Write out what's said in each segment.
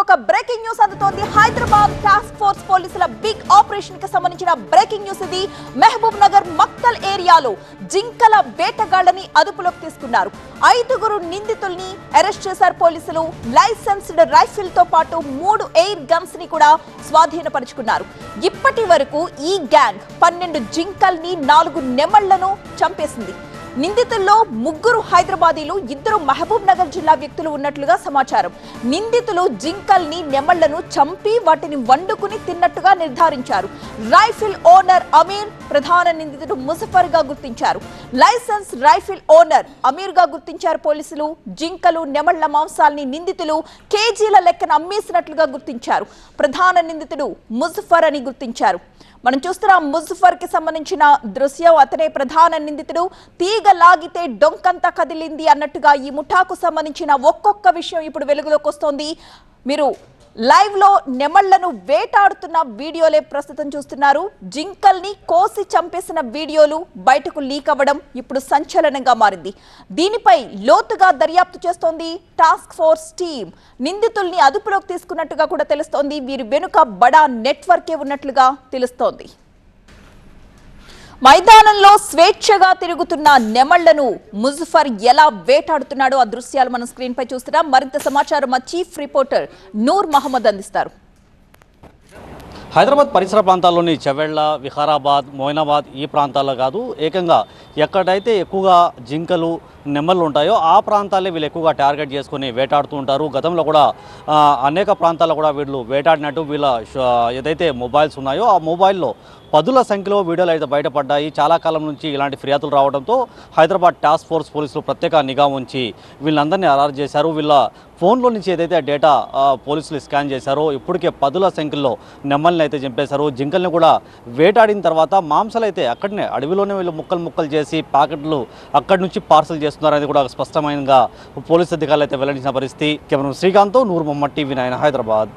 ఒక breaking news అందుతోంది. Hyderabad task force పోలీసుల బిగ్ ఆపరేషన్ కి సంబంధించిన బ్రేకింగ్ న్యూస్ ఇది. మహబూబ్ నగర్ మక్తల్ ఏరియాలో జింకల వేటగాళ్లని అదుపులోకి తీసుకున్నారు. 5 నిందితుల్ని అరెస్ట్ చేశారు పోలీసులు. లైసెన్స్డ్ రైఫిల్ తో పాటు 3 ఎయిర్ గన్స్ ని కూడా స్వాధీనపరుచుకున్నారు. ఇప్పటి వరకు ఈ గ్యాంగ్ 12 జింకల్ని 4 నెమళ్లను చంపేసింది. నిందితుల్లో 3 హైదరాబాదీలు, 2 మహబూబ్ నగర్ జిల్లా వ్యక్తులు ఉన్నట్లుగా సమాచారం. నిందితులు జింకల్ని నెమళ్లను చంపి వాటిని వండుకుని తిన్నట్టుగా నిర్ధారించారు. రైఫిల్ ఓనర్ అమీర్ ప్రధాన నిందితుడు ముజఫర్ గా గుర్తించారు. లైసెన్స్ రైఫిల్ ఓనర్ అమీర్ గా గుర్తించారు పోలీసులు. జింకలు నెమళ్ల మాంసాల్ని నిందితులు కేజీల లెక్కన అమ్మేసినట్లుగా గుర్తించారు. ప్రధాన నిందితుడు ముజఫర్ అని గుర్తించారు. మనం చూస్తున్నాం ముజఫర్ కి సంబంధించిన దృశ్యం. అతనే ప్రధాన నిందితుడు. తీగ లాగితే డొంకంతా కదిలింది అన్నట్టుగా ఈ ముఠాకు సంబంధించిన ఒక్కొక్క విషయం ఇప్పుడు వెలుగులోకి వస్తోంది. మీరు లైవ్ లో నెమళ్లను వేటాడుతున్న వీడియోలే ప్రస్తుతం చూస్తున్నారు. జింకల్ని కోసి చంపేసిన వీడియోలు బయటకు లీక్ అవ్వడం ఇప్పుడు సంచలనంగా మారింది. దీనిపై లోతుగా దర్యాప్తు చేస్తోంది టాస్క్ ఫోర్స్ టీమ్. నిందితుల్ని అదుపులోకి తీసుకున్నట్టుగా కూడా తెలుస్తోంది. వీరి వెనుక బడా నెట్వర్కే ఉన్నట్లుగా తెలుస్తోంది. మైదానంలో స్వేచ్ఛగా తిరుగుతున్న నెమళ్లను ముజఫర్ ఎలా వేటాడుతున్నాడో ఆ దృశ్యాలు మనం స్క్రీన్ పై చూస్తున్నాం. మరింత సమాచారం మా చీఫ్ రిపోర్టర్ నూర్ మహమ్మద్ అందిస్తారు. హైదరాబాద్ పరిసర ప్రాంతాల్లోని చెవెళ్ల, వికారాబాద్, మోయినాబాద్ ఈ ప్రాంతాల్లో కాదు, ఏకంగా ఎక్కడైతే ఎక్కువగా జింకలు, నెమళ్ళు ఉంటాయో ఆ ప్రాంతాలే వీళ్ళు ఎక్కువగా టార్గెట్ చేసుకుని వేటాడుతూ ఉంటారు. గతంలో కూడా అనేక ప్రాంతాల్లో కూడా వీళ్ళు వేటాడినట్టు వీళ్ళ ఏదైతే మొబైల్స్ ఉన్నాయో ఆ మొబైల్లో 10ల సంఖ్యలో వీడియోలు అయితే బయటపడ్డాయి. చాలా కాలం నుంచి ఇలాంటి ఫిర్యాదులు రావడంతో హైదరాబాద్ టాస్క్ ఫోర్స్ పోలీసులు ప్రత్యేక నిఘా ఉంచి వీళ్ళందరినీ అరెస్ట్ చేశారు. వీళ్ళ ఫోన్లో నుంచి ఏదైతే డేటా పోలీసులు స్కాన్ చేశారో ఇప్పటికే 10ల సంఖ్యలో నెమ్మల్ని అయితే చంపేశారు. జింకల్ని కూడా వేటాడిన తర్వాత మాంసాలు అయితే అక్కడనే అడవిలోనే వీళ్ళు ముక్కలు చేసి ప్యాకెట్లు అక్కడి నుంచి పార్సల్ చేస్తున్నారనేది కూడా స్పష్టమైనగా పోలీసు అధికారులు అయితే వెల్లడించిన పరిస్థితి. Camera Srikanth, Noor Mohammed, TV 9 Hyderabad.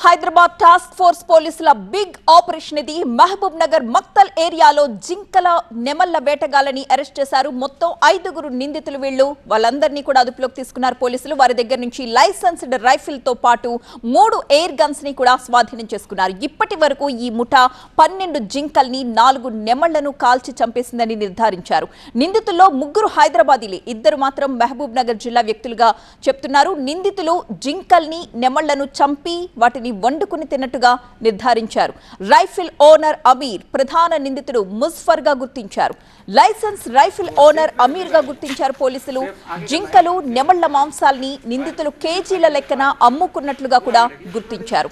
Hyderabad task force పోలీసుల బిగ్ ఆపరేషన్ ఇది. మహబూబ్ నగర్ మక్తల్ ఏరియాలో జింకల నెమళ్ల వేటగాళ్లని అరెస్ట్ చేశారు. మొత్తం 5 నిందితులు వీళ్ళు. వాళ్ళందరినీ కూడా అదుపులోకి తీసుకున్నారు పోలీసులు. వారి దగ్గర నుంచి లైసెన్స్డ్ రైఫిల్ తో పాటు 3 ఎయిర్ గన్స్ ని కూడా స్వాధీనం చేసుకున్నారు. ఇప్పటి వరకు ఈ ముఠా 12 జింకల్ని 4 నెమళ్లను కాల్చి చంపేసిందని నిర్ధారించారు. నిందితుల్లో 3 హైదరాబాదీలే, 2 మాత్రం మహబూబ్ నగర్ జిల్లా వ్యక్తులుగా చెప్తున్నారు. నిందితులు జింకల్ని నెమళ్లను చంపి వాటిని వండుకుని తిన్నట్టుగా నిర్ధారించారు. రైఫిల్ ఓనర్ అమీర్ ప్రధాన నిందితుడు ముజఫర్ గా గుర్తించారు. లైసెన్స్ రైఫిల్ ఓనర్ అమీర్ గా గుర్తించారు పోలీసులు. జింకలు, నెమళ్ల మాంసాల్ని నిందితులు కేజీల లెక్కన అమ్ముకున్నట్లుగా కూడా గుర్తించారు.